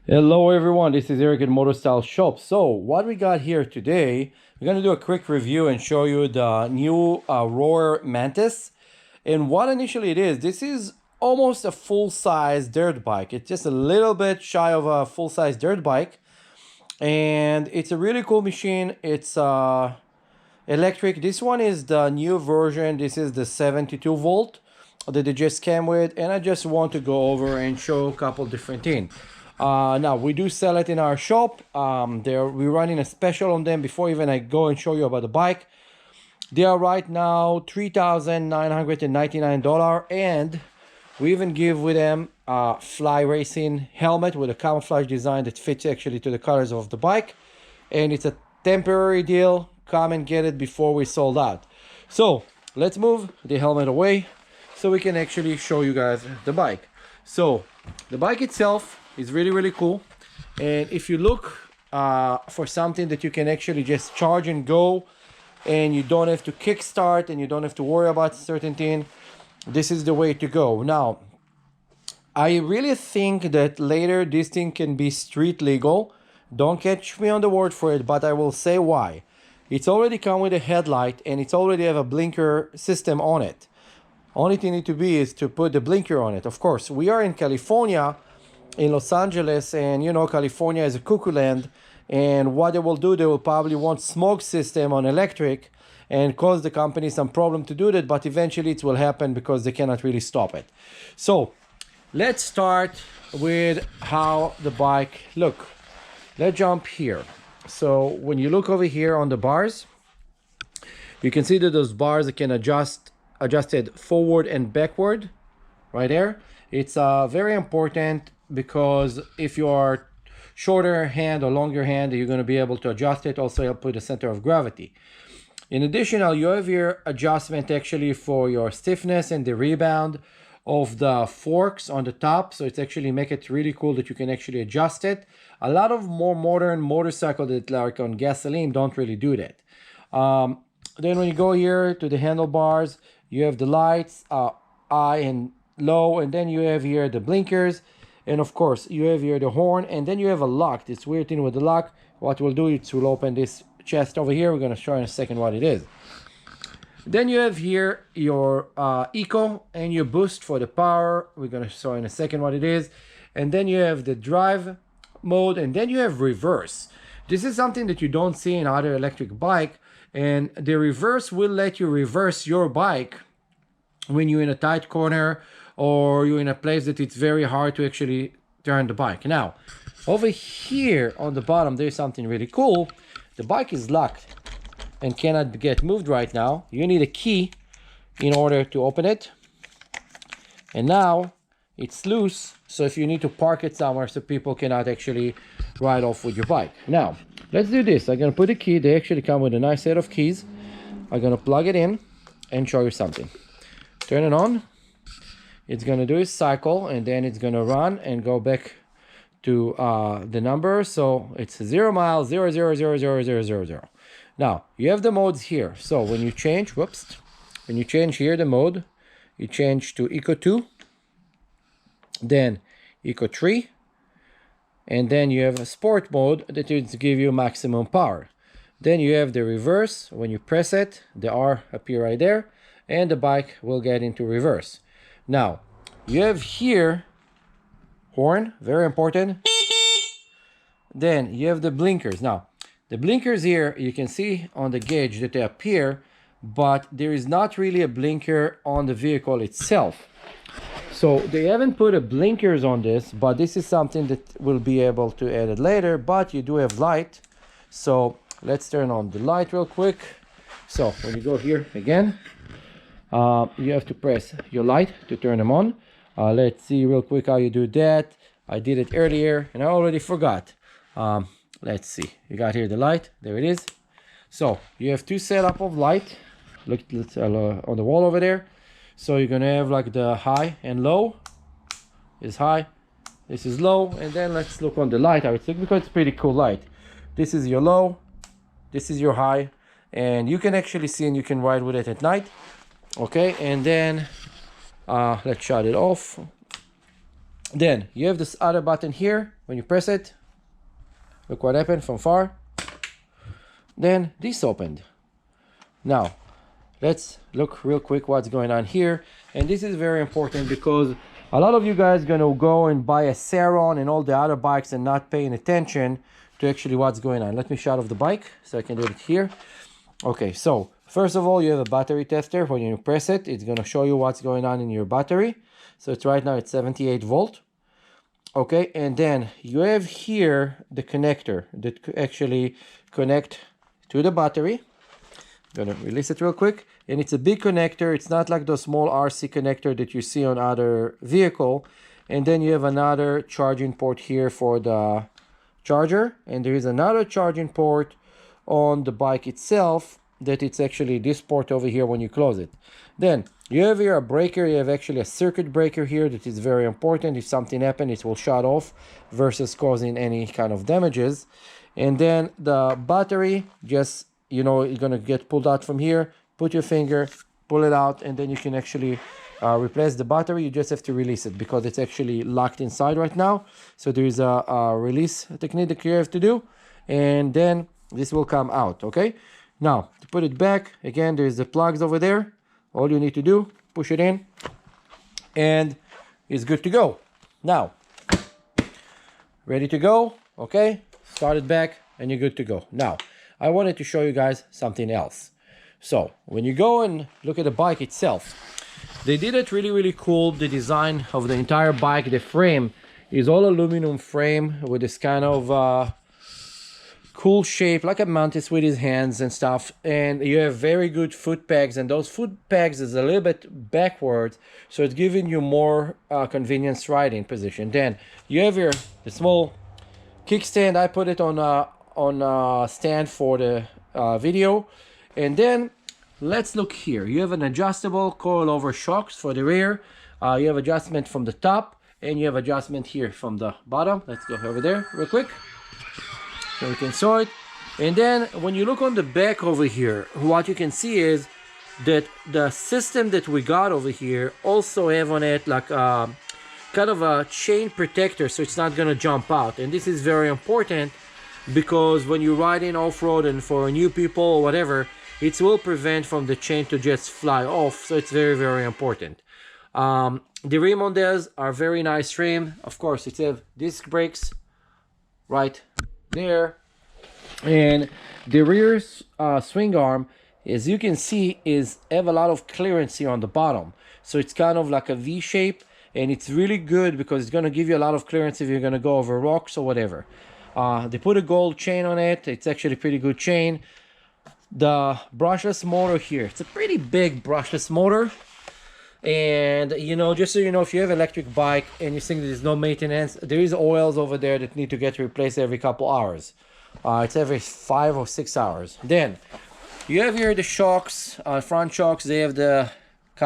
Hello everyone, this is Eric at Motor Style Shop. So what we got here today, we're going to do a quick review and show you the new Rawrr Mantis. And what initially it is, this is almost a full-size dirt bike. It's just a little bit shy of a full-size dirt bike. And it's a really cool machine. It's electric. This one is the new version. This is the 72 volt that they just came with. And I just want to go over and show a couple different things. Now we do sell it in our shop. We're running a special on them. Before even I go and show you about the bike, they are right now $3,999, and we even give with them a fly racing helmet with a camouflage design that fits actually to the colors of the bike, and it's a temporary deal. Come and get it before we sold out. So let's move the helmet away so we can actually show you guys the bike. So the bike itself is really cool, and if you look for something that you can actually just charge and go, and you don't have to kickstart and you don't have to worry about certain thing, this is the way to go. Now I really think that later this thing can be street legal. Don't catch me on the word for it, but I will say why. It's already come with a headlight, and it's already have a blinker system on it. Only thing need to be is to put the blinker on it. Of course, we are in California, in Los Angeles, and you know California is a cuckoo land, and what they will do, they will probably want smoke system on electric and cause the company some problem to do that, but eventually it will happen because they cannot really stop it. So let's start with how the bike look. Let's jump here. So when you look over here on the bars, you can see that those bars can adjusted forward and backward right there. It's very important, because if you are shorter hand or longer hand, you're going to be able to adjust it. Also help with the center of gravity. In addition, you have your adjustment actually for your stiffness and the rebound of the forks on the top. So it's actually make it really cool that you can actually adjust it. A lot of more modern motorcycles that like on gasoline don't really do that. Then when you go here to the handlebars, you have the lights, high and low, and then you have here the blinkers. And of course, you have here the horn, and then you have a lock. This weird thing with the lock. What we'll do is we'll open this chest over here. We're going to show in a second what it is. Then you have here your eco and your boost for the power. We're going to show in a second what it is. And then you have the drive mode, and then you have reverse. This is something that you don't see in other electric bike, and the reverse will let you reverse your bike when you're in a tight corner, or you're in a place that it's very hard to actually turn the bike. Now, over here on the bottom, there's something really cool. The bike is locked and cannot get moved right now. You need a key in order to open it. And now it's loose, so if you need to park it somewhere so people cannot actually ride off with your bike. Now, let's do this. I'm gonna put a key. They actually come with a nice set of keys. I'm gonna plug it in and show you something. Turn it on. It's going to do its cycle, and then it's going to run and go back to the number. So it's 0 miles, 0, 0, 0, 0, 0, 0, 0. Now, you have the modes here. So when you change, when you change here the mode, you change to Eco 2, then Eco 3, and then you have a sport mode that will give you maximum power. Then you have the reverse. When you press it, the R appear right there, and the bike will get into reverse. Now, you have here horn, very important. Then you have the blinkers. Now, the blinkers here, you can see on the gauge that they appear, but there is not really a blinker on the vehicle itself. So they haven't put a blinkers on this, but this is something that we'll be able to add it later. But you do have light. So let's turn on the light real quick. So when you go here again, you have to press your light to turn them on. Let's see real quick how you do that. I did it earlier and I already forgot. Let's see. You got here the light. There it is. So you have two setup of light. Look on the wall over there. So you're gonna have like the high and low. Is high. This is low. And then let's look on the light how it's looking, because it's pretty cool light. This is your low. This is your high. And you can actually see, and you can ride with it at night. Okay, and then let's shut it off. Then you have this other button here. when you press it, look what happened from far. Then this opened. Now, let's look real quick what's going on here. And this is very important because a lot of you guys gonna go and buy a Saron and all the other bikes and not paying attention to actually what's going on. Let me shut off the bike so I can do it here. Okay, so first of all, you have a battery tester. When you press it, it's gonna show you what's going on in your battery. So it's right now at 78 volt. Okay, and then you have here the connector that actually connect to the battery. I'm gonna release it real quick. And it's a big connector. It's not like the small RC connector that you see on other vehicle. And then you have another charging port here for the charger. And there is another charging port on the bike itself that it's actually this port over here when you close it. Then you have here a breaker. You have actually a circuit breaker here that is very important. If something happens, it will shut off versus causing any kind of damages. And then the battery, just, you know, you're gonna get pulled out from here. Put your finger, pull it out, and then you can actually replace the battery. You just have to release it because it's actually locked inside right now. So there is a release technique that you have to do, and then this will come out, okay? Now, to put it back, again, there's the plugs over there. All you need to do, push it in, and it's good to go. Now, ready to go, okay? Start it back, and you're good to go. Now, I wanted to show you guys something else. So when you go and look at the bike itself, they did it really cool. The design of the entire bike, the frame is all aluminum frame with this kind of cool shape, like a Mantis with his hands and stuff. And you have very good foot pegs, and those foot pegs is a little bit backwards, so it's giving you more convenience riding position. Then you have here the small kickstand. I put it on a stand for the video. And then let's look here. You have an adjustable coilover shocks for the rear. You have adjustment from the top, and you have adjustment here from the bottom. Let's go over there real quick so we can saw it. And then when you look on the back over here, what you can see is that the system that we got over here also have on it like kind of a chain protector, so it's not gonna jump out. And this is very important because when you ride in off-road and for new people or whatever, it will prevent from the chain to just fly off. So it's very important. The rim on theirs are very nice rim. Of course, it have disc brakes right there. And the rear swing arm, as you can see, have a lot of clearance here on the bottom. So it's kind of like a V shape, and it's really good because it's going to give you a lot of clearance if you're going to go over rocks or whatever. They put a gold chain on it. It's actually a pretty good chain. The brushless motor here, it's a pretty big brushless motor. And you know, just so you know, if you have an electric bike and you think there's no maintenance, there is oils over there that need to get replaced every couple hours. It's every 5 or 6 hours. Then you have here the shocks, front shocks. They have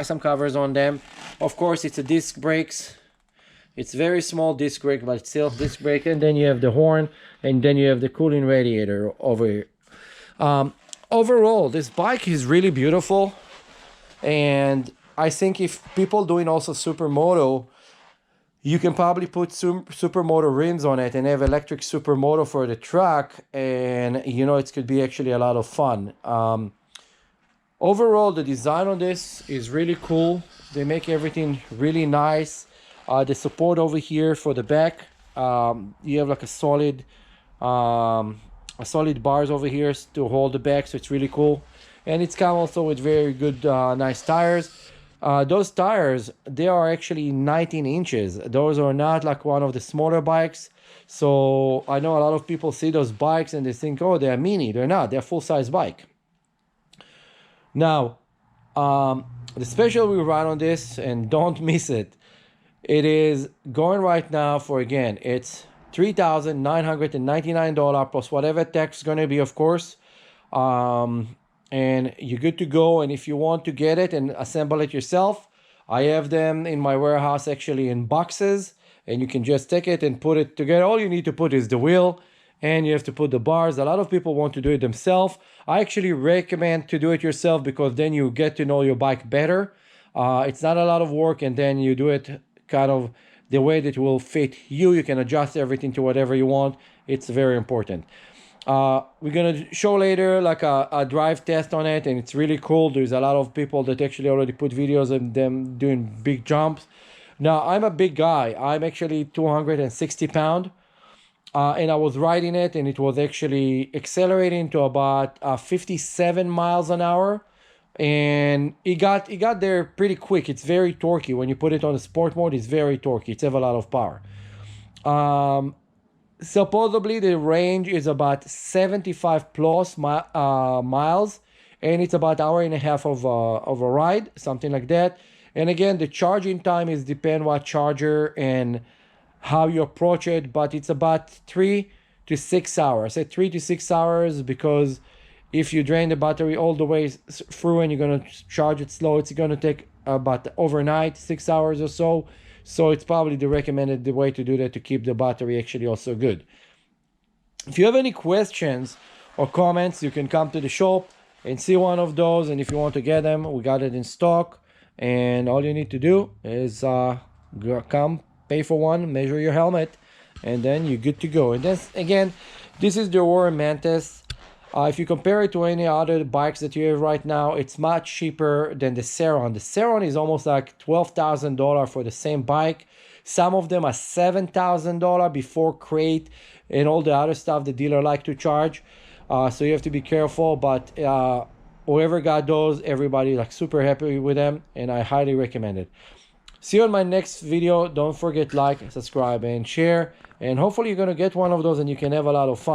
some covers on them. Of course, it's a disc brakes. It's very small disc brake, but it's still disc brake. And then you have the horn, and then you have the cooling radiator over here. Overall, this bike is really beautiful, and I think if people doing also supermoto, you can probably put supermoto rims on it and have electric supermoto for the truck, and you know, it could be actually a lot of fun. Overall, the design on this is really cool. They make everything really nice. The support over here for the back, you have like a solid bars over here to hold the back, so it's really cool. And it's come also with very good nice tires. Those tires, they are actually 19 inches. Those are not like one of the smaller bikes. So I know a lot of people see those bikes and they think, oh, they're mini. They're not. They're full-size bike. Now, the special we run on this, and don't miss it, it is going right now for, again, it's $3,999 plus whatever tax is going to be, of course. And you're good to go. And if you want to get it and assemble it yourself, I have them in my warehouse actually in boxes, and you can just take it and put it together. All you need to put is the wheel, and you have to put the bars. A lot of people want to do it themselves. I actually recommend to do it yourself because then you get to know your bike better. It's not a lot of work, and then you do it kind of the way that will fit you. You can adjust everything to whatever you want. It's very important. We're gonna show later like a drive test on it, and it's really cool. There's a lot of people that actually already put videos of them doing big jumps. Now, I'm a big guy. I'm actually 260 pounds. And I was riding it, and it was actually accelerating to about 57 miles an hour. And it got there pretty quick. It's very torquey. When you put it on the sport mode, it's very torquey. It's have a lot of power. Supposedly the range is about 75 plus miles, and it's about hour and a half of a ride, something like that. And again, the charging time is depend what charger and how you approach it, but it's about 3 to 6 hours. I said 3 to 6 hours because if you drain the battery all the way through and you're going to charge it slow, it's going to take about overnight 6 hours or so. So it's probably the recommended way to do that to keep the battery actually also good. If you have any questions or comments, you can come to the shop and see one of those. And if you want to get them, we got it in stock. And all you need to do is come, pay for one, measure your helmet, and then you're good to go. And then again, this is the Rawrr Mantis. If you compare it to any other bikes that you have right now, it's much cheaper than the Ceron. The Ceron is almost like $12,000 for the same bike. Some of them are $7,000 before crate and all the other stuff the dealer like to charge. So you have to be careful, but whoever got those, everybody like super happy with them, and I highly recommend it. See you on my next video. Don't forget like, subscribe, and share. And hopefully you're going to get one of those and you can have a lot of fun.